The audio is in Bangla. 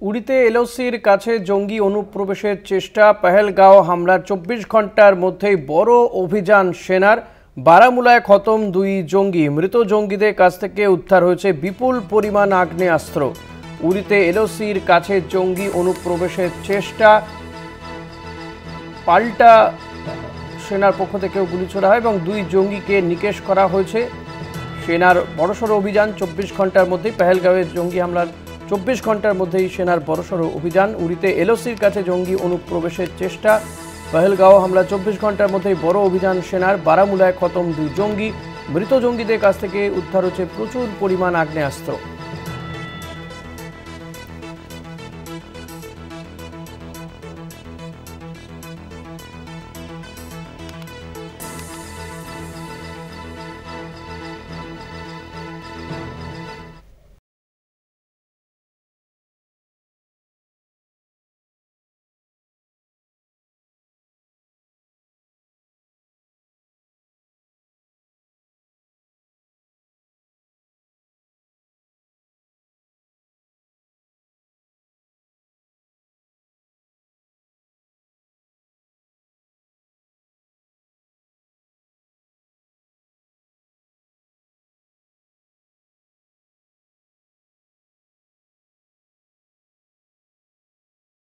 উড়িতে এলওসির কাছে জঙ্গি অনুপ্রবেশের চেষ্টা, পেহেলগাঁও হামলার 24 ঘন্টার মধ্যেই বড় অভিযান সেনার। বারামুলায় খতম 2 জঙ্গি। মৃত জঙ্গিদের কাছ থেকে উদ্ধার হয়েছে বিপুল পরিমাণ আগ্নেয়াস্ত্র। উড়িতে এলওসির কাছে জঙ্গি অনুপ্রবেশের চেষ্টা, পাল্টা সেনার পক্ষ থেকেও গুলি ছোড়া হয় এবং 2 জঙ্গিকে নিকেশ করা হয়েছে। সেনার বড়সড় অভিযান 24 ঘন্টার মধ্যেই, পেহেলগাঁওয়ের জঙ্গি হামলার 24 ঘন্টার মধ্যেই সেনার বড়সড় অভিযান। উড়িতে এলওসির কাছে জঙ্গি অনুপ্রবেশের চেষ্টা, পেহেলগাঁও হামলা 24 ঘন্টার মধ্যেই বড় অভিযান সেনার। বারামুলায় খতম 2 জঙ্গি। মৃত জঙ্গিদের কাছ থেকে উদ্ধার হচ্ছে প্রচুর পরিমাণ আগ্নেয়াস্ত্র।